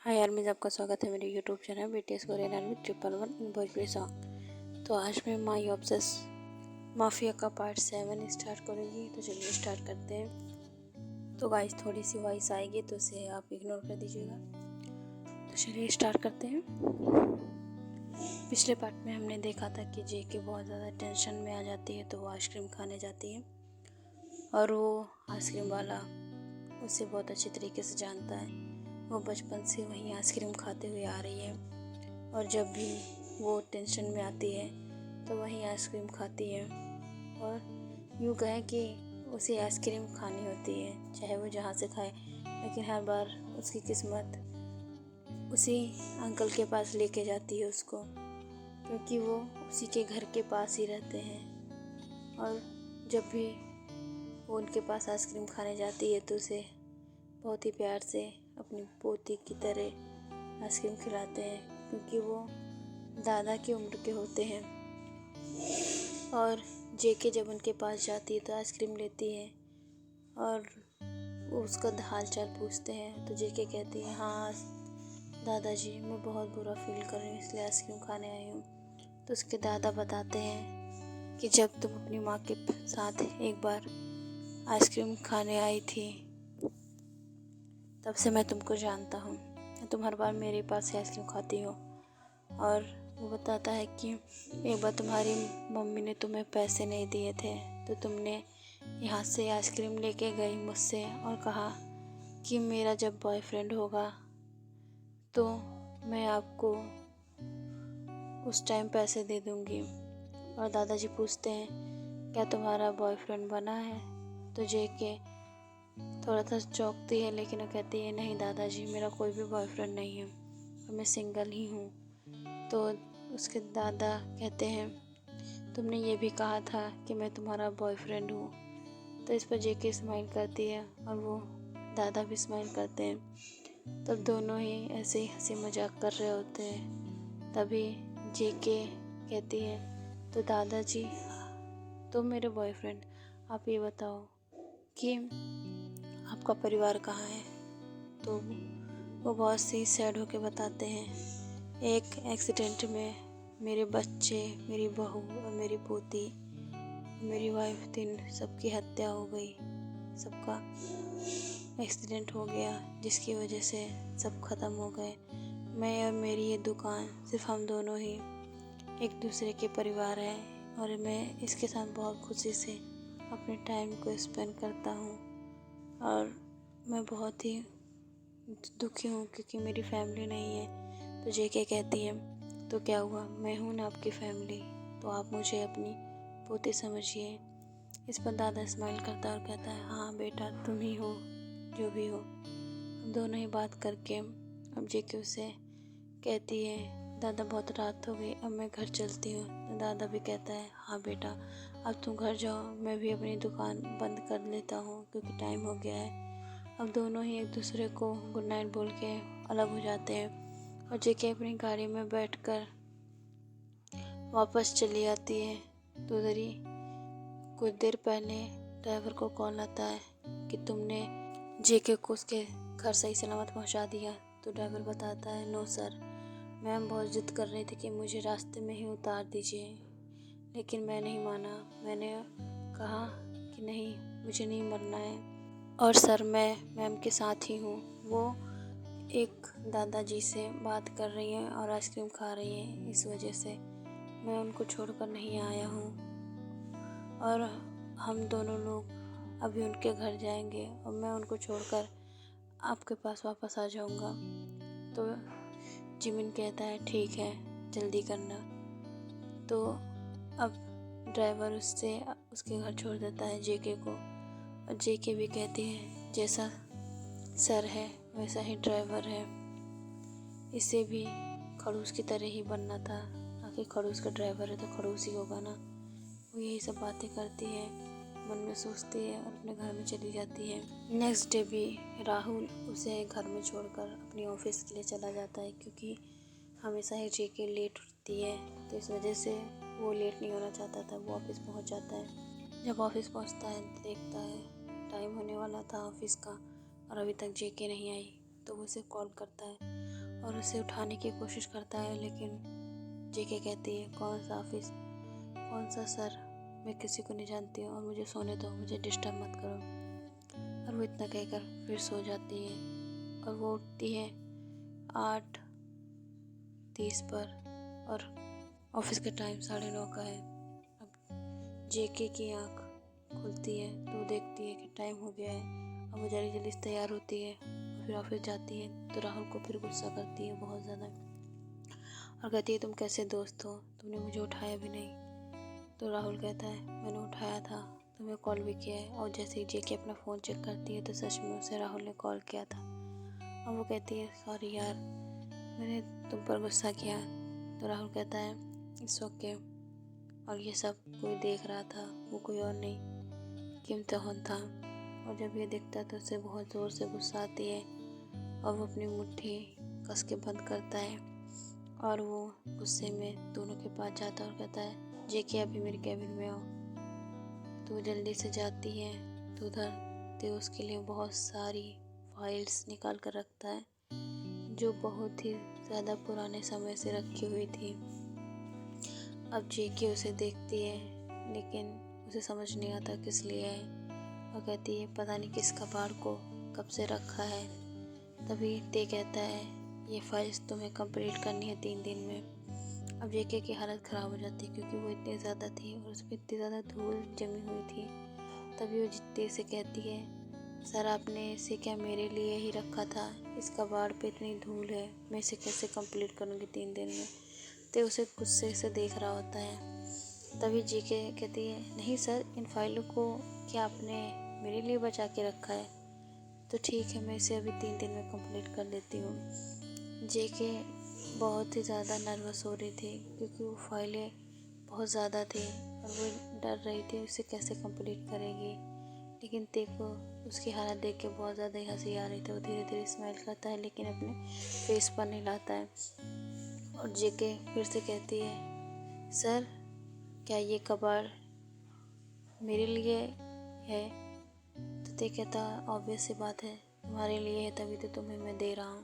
हाय यार, मैं आपका स्वागत है मेरे YouTube channel BTS Korean army 111 इन भोजपुरी सॉन्ग। तो आज मैं माई ऑब्सेस माफिया का पार्ट 7 स्टार्ट करूँगी। तो चलिए स्टार्ट करते हैं। तो गाइस थोड़ी सी वॉइस आएगी तो उसे आप इग्नोर कर दीजिएगा। तो चलिए स्टार्ट करते हैं। पिछले पार्ट में हमने देखा था कि जेके बहुत ज़्यादा टेंशन में आ जाती है तो वो आइसक्रीम खाने जाती है और वो आइसक्रीम वाला उसे बहुत अच्छी तरीके से जानता है। वो बचपन से वहीं आइसक्रीम खाते हुए आ रही है और जब भी वो टेंशन में आती है तो वहीं आइसक्रीम खाती है और यूँ कहें कि उसे आइसक्रीम खानी होती है चाहे वो जहाँ से खाए। लेकिन हर बार उसकी किस्मत उसी अंकल के पास लेके जाती है उसको, क्योंकि वो उसी के घर के पास ही रहते हैं। और जब भी वो उनके पास आइसक्रीम खाने जाती है तो उसे बहुत ही प्यार से अपनी पोती की तरह आइसक्रीम खिलाते हैं, क्योंकि वो दादा की उम्र के होते हैं। और जेके जब उनके पास जाती है तो आइसक्रीम लेती है और वो उसका हाल चाल पूछते हैं। तो जेके कहती है, हाँ दादाजी, मैं बहुत बुरा फील कर रही हूँ इसलिए आइसक्रीम खाने आई हूँ। तो उसके दादा बताते हैं कि जब तुम अपनी माँ के साथ एक बार आइसक्रीम खाने आई थी तब से मैं तुमको जानता हूँ। तुम हर बार मेरे पास से आइसक्रीम खाती हो। और वो बताता है कि एक बार तुम्हारी मम्मी ने तुम्हें पैसे नहीं दिए थे तो तुमने यहाँ से आइसक्रीम लेके गई मुझसे और कहा कि मेरा जब बॉयफ्रेंड होगा तो मैं आपको उस टाइम पैसे दे दूँगी। और दादाजी पूछते हैं, क्या तुम्हारा बॉयफ्रेंड बना है? तो जेके थोड़ा सा चौंकती है, लेकिन वो कहती है, नहीं दादाजी, मेरा कोई भी बॉयफ्रेंड नहीं है और मैं सिंगल ही हूँ। तो उसके दादा कहते हैं, तुमने ये भी कहा था कि मैं तुम्हारा बॉयफ्रेंड हूँ। तो इस पर जेके स्माइल करती है और वो दादा भी स्माइल करते हैं। तब दोनों ही ऐसे ही हंसी मजाक कर रहे होते हैं। तभी जेके कहती है, तो दादाजी, तुम मेरे बॉयफ्रेंड, आप ये बताओ कि आपका परिवार कहाँ है? तो वो बहुत सी सैड होके बताते हैं, एक एक्सीडेंट में मेरे बच्चे, मेरी बहू और मेरी पोती, मेरी वाइफ, तीन सबकी हत्या हो गई। सबका एक्सीडेंट हो गया जिसकी वजह से सब ख़त्म हो गए। मैं और मेरी ये दुकान सिर्फ हम दोनों ही एक दूसरे के परिवार हैं और मैं इसके साथ बहुत खुशी से अपने टाइम को स्पेंड करता हूँ। और मैं बहुत ही दुखी हूँ क्योंकि मेरी फैमिली नहीं है। तो जेके कहती है, तो क्या हुआ, मैं हूँ ना आपकी फैमिली, तो आप मुझे अपनी पोती समझिए। इस पर दादा स्माइल करता और कहता है, हाँ बेटा, तुम ही हो जो भी हो। हम दोनों ही बात करके अब जेके उसे कहती है, दादा बहुत रात हो गई, अब मैं घर चलती हूँ। तो दादा भी कहता है, हाँ बेटा, अब तुम घर जाओ, मैं भी अपनी दुकान बंद कर लेता हूँ क्योंकि टाइम हो गया है। अब दोनों ही एक दूसरे को गुड नाइट बोल के अलग हो जाते हैं और जेके अपनी गाड़ी में बैठकर वापस चली आती है। तो उधर ही कुछ देर पहले ड्राइवर को कॉल आता है कि तुमने जेके को उसके घर सही सलामत पहुंचा दिया। तो ड्राइवर बताता है, नो सर, मैम बहुत जिद कर रही थी कि मुझे रास्ते में ही उतार दीजिए, लेकिन मैं नहीं माना। मैंने कहा कि नहीं, मुझे नहीं मरना है और सर मैं मैम के साथ ही हूँ। वो एक दादाजी से बात कर रही हैं और आइसक्रीम खा रही हैं, इस वजह से मैं उनको छोड़कर नहीं आया हूँ और हम दोनों लोग अभी उनके घर जाएंगे और मैं उनको छोड़कर आपके पास वापस आ जाऊँगा। तो जिमिन कहता है, ठीक है, जल्दी करना। तो अब ड्राइवर उससे उसके घर छोड़ देता है जेके को और जेके भी कहती है, जैसा सर है वैसा ही ड्राइवर है, इसे भी खड़ूस की तरह ही बनना था। आखिर खड़ूस का ड्राइवर है तो खड़ूस ही होगा ना। वो यही सब बातें करती है, मन में सोचती है और अपने घर में चली जाती है। नेक्स्ट डे भी राहुल उसे घर में छोड़कर अपनी ऑफिस के लिए चला जाता है, क्योंकि हमेशा ही जेके लेट उठती है तो इस वजह से वो लेट नहीं होना चाहता था। वो ऑफिस पहुंच जाता है। जब ऑफिस पहुंचता है देखता है टाइम होने वाला था ऑफिस का और अभी तक जेके नहीं आई। तो वो उसे कॉल करता है और उसे उठाने की कोशिश करता है, लेकिन जेके कहती है कौन सा ऑफिस, कौन सा सर, मैं किसी को नहीं जानती हूँ और मुझे सोने दो, मुझे डिस्टर्ब मत करो। और वो इतना कहकर फिर सो जाती है और वो उठती है 8:30 पर और ऑफिस का टाइम 9:30 का है। अब जेके की आँख खुलती है तो वो देखती है कि टाइम हो गया है। अब वो जल्दी जल्दी से तैयार होती है और फिर ऑफिस जाती है तो राहुल को फिर गुस्सा करती है बहुत ज़्यादा और कहती है तुम कैसे दोस्त हो, तुमने मुझे उठाया भी नहीं। तो राहुल कहता है मैंने उठाया था, तुम्हें कॉल भी किया है। और जैसे ही जेके अपना फ़ोन चेक करती है तो सच में उसे राहुल ने कॉल किया था। और वो कहती है सॉरी यार, मैंने तुम पर गुस्सा किया। तो राहुल कहता है इट्स ओके। और ये सब कोई देख रहा था, वो कोई और नहीं किम तहन था। और जब ये दिखता है तो उसे बहुत ज़ोर से गुस्सा आती है और वो अपनी मुट्ठी कस के बंद करता है और वो गुस्से में दोनों के पास जाता है और कहता है जेके अभी मेरे कैबिन में आओ। तो वो जल्दी से जाती है तो उधर ते उसके लिए बहुत सारी फाइल्स निकाल कर रखता है जो बहुत ही ज़्यादा पुराने समय से रखी हुई थी। अब जेके उसे देखती है लेकिन उसे समझ नहीं आता किस लिए है। वो कहती है पता नहीं किस कबाड़ को कब से रखा है। तभी ते कहता है ये फाइल्स तुम्हें कंप्लीट करनी है 3 दिन में। अब जेके की हालत ख़राब हो जाती है क्योंकि वो इतनी ज़्यादा थी और उस पर इतनी ज़्यादा धूल जमी हुई थी। तभी वो ते से कहती है सर आपने इसे क्या मेरे लिए ही रखा था, इस कबाड़ पे इतनी धूल है, मैं इसे कैसे कंप्लीट करूँगी 3 दिन में। ते उसे गुस्से से देख रहा होता है। तभी जेके कहती है नहीं सर, इन फाइलों को क्या आपने मेरे लिए बचा के रखा है? तो ठीक है, मैं इसे अभी 3 दिन में कंप्लीट कर लेती हूँ। जेके बहुत ही ज़्यादा नर्वस हो रही थी क्योंकि वो फाइलें बहुत ज़्यादा थी और वो डर रही थी उसे कैसे कंप्लीट करेगी। लेकिन ते को उसकी हालत देख के बहुत ज़्यादा ही हंसी आ रही थी। वो धीरे धीरे स्माइल करता है लेकिन अपने फेस पर नहीं लाता है। और जेके फिर से कहती है सर क्या ये कबाड़ मेरे लिए है? तो ते कहता ऑब्वियस सी बात है, तुम्हारे लिए है तभी तो तुम्हें मैं दे रहा हूँ।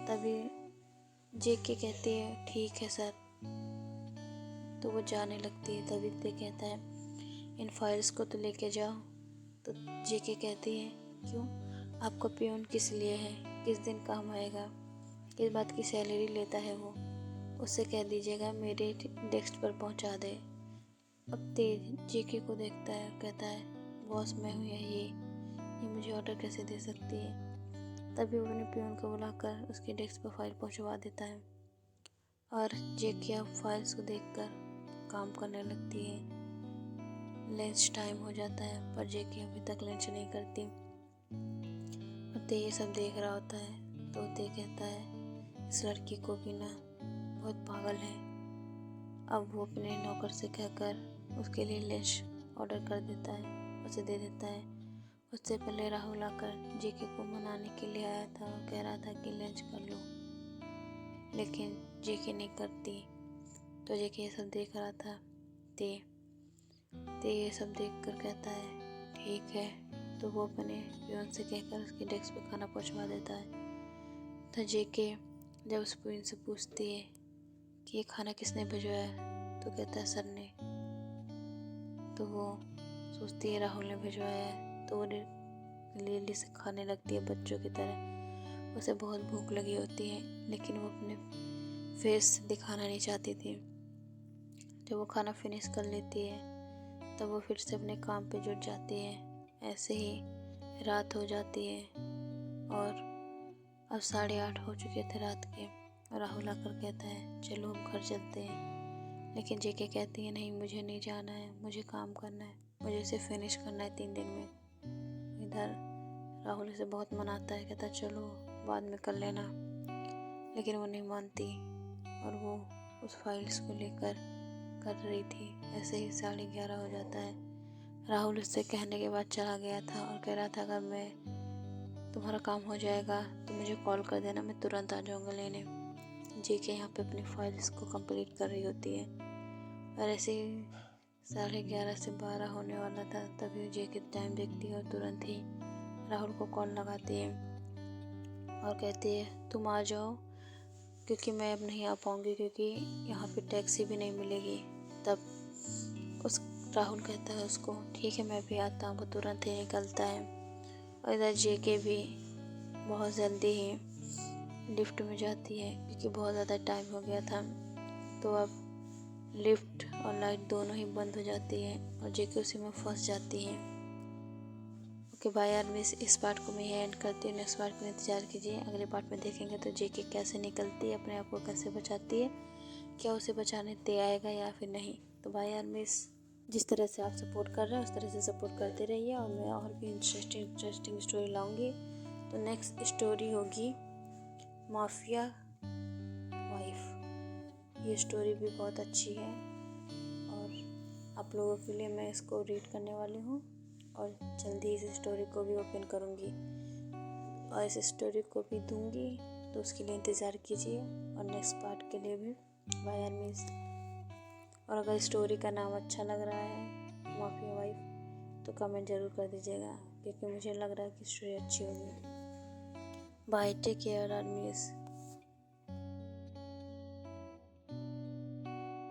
तभी जेके कहती है ठीक है सर। तो वो जाने लगती है। तभी ते कहता है इन फाइल्स को तो लेके जाओ। तो जेके कहती है क्यों, आपका पियून किस लिए है, किस दिन काम आएगा, किस बात की सैलरी लेता है वो, उससे कह दीजिएगा मेरे डेस्क पर पहुंचा दे। अब तेज जेके को देखता है और कहता है बॉस मैं हूँ या ये मुझे ऑर्डर कैसे दे सकती है। तभी वो अपने पियून को बुलाकर उसके डेस्क पर फाइल पहुंचवा देता है और जेके अब फाइल्स को देखकर काम करने लगती है। लंच टाइम हो जाता है पर जेके अभी तक लंच नहीं करती। अब ते ये सब देख रहा होता है तो ते कहता है इस लड़की को भी ना बहुत पागल है। अब वो अपने नौकर से कहकर उसके लिए लंच ऑर्डर कर देता है, उसे दे देता है। उससे पहले राहुल आकर जेके को मनाने के लिए आया था और कह रहा था कि लंच कर लो, लेकिन जेके नहीं करती। तो जेके ये सब देख रहा था। ते ये सब देखकर कहता है ठीक है। तो वो अपने पियून से कहकर उसके डेस्क पे खाना पहुंचवा देता है। तो जेके जब उस पियून से पूछती है कि ये खाना किसने भिजवाया, तो कहता है सर ने। तो वो सोचती है राहुल ने भिजवाया है। तो वो जल्दी से खाने लगती है बच्चों की तरह। उसे बहुत भूख लगी होती है लेकिन वो अपने फेस दिखाना नहीं चाहती थी। जब वो खाना फिनिश कर लेती है तब वो फिर से अपने काम पे जुट जाती है। ऐसे ही रात हो जाती है और अब 8:30 हो चुके थे रात के। राहुल आकर कहता है चलो हम घर चलते हैं। लेकिन जेके कहती है नहीं मुझे नहीं जाना है, मुझे काम करना है, मुझे इसे फिनिश करना है 3 दिन में। इधर राहुल उसे बहुत मनाता है, कहता चलो बाद में कर लेना, लेकिन वो नहीं मानती और वो उस फाइल्स को लेकर कर रही थी। ऐसे ही 11:30 हो जाता है। राहुल उससे कहने के बाद चला गया था और कह रहा था अगर मैं तुम्हारा काम हो जाएगा तो मुझे कॉल कर देना, मैं तुरंत आ जाऊँगा लेने। जेके यहाँ पे अपनी फाइल्स को कंप्लीट कर रही होती है और ऐसे ही 11:30 से 12 होने वाला था। तभी जेके टाइम देखती है और तुरंत ही राहुल को कॉल लगाती है और कहती है तुम आ जाओ क्योंकि मैं अब नहीं आ पाऊँगी क्योंकि यहाँ पे टैक्सी भी नहीं मिलेगी। तब उस राहुल कहता है उसको ठीक है मैं भी आता हूँ। वो तुरंत ही निकलता है और इधर जेके भी बहुत जल्दी ही लिफ्ट में जाती है क्योंकि बहुत ज़्यादा टाइम हो गया था। तो अब लिफ्ट और लाइट दोनों ही बंद हो जाती है और जेके उसी में फंस जाती है। ओके बाय यार, मैं इस पार्ट को मैं यहीं एंड करती हूँ। नेक्स्ट पार्ट का इंतजार कीजिए। अगले पार्ट में देखेंगे तो जेके कैसे निकलती है, अपने आप को कैसे बचाती है, क्या उसे बचाने दे आएगा या फिर नहीं। तो बाय यार, मैं जिस तरह से आप सपोर्ट कर रहे हैं उस तरह से सपोर्ट करते रहिए और मैं और भी इंटरेस्टिंग स्टोरी लाऊंगी। तो नेक्स्ट स्टोरी होगी माफिया वाइफ। ये स्टोरी भी बहुत अच्छी है और आप लोगों के लिए मैं इसको रीड करने वाली हूँ और जल्दी इस स्टोरी को भी ओपन करूँगी और इस स्टोरी को भी दूँगी। तो उसके लिए इंतज़ार कीजिए और नेक्स्ट पार्ट के लिए भी बाय यार मिस। और अगर स्टोरी का नाम अच्छा लग रहा है माफिया वाइफ तो कमेंट ज़रूर कर दीजिएगा क्योंकि मुझे लग रहा है कि स्टोरी अच्छी होगी। बाय, टेक केयर यार मिस।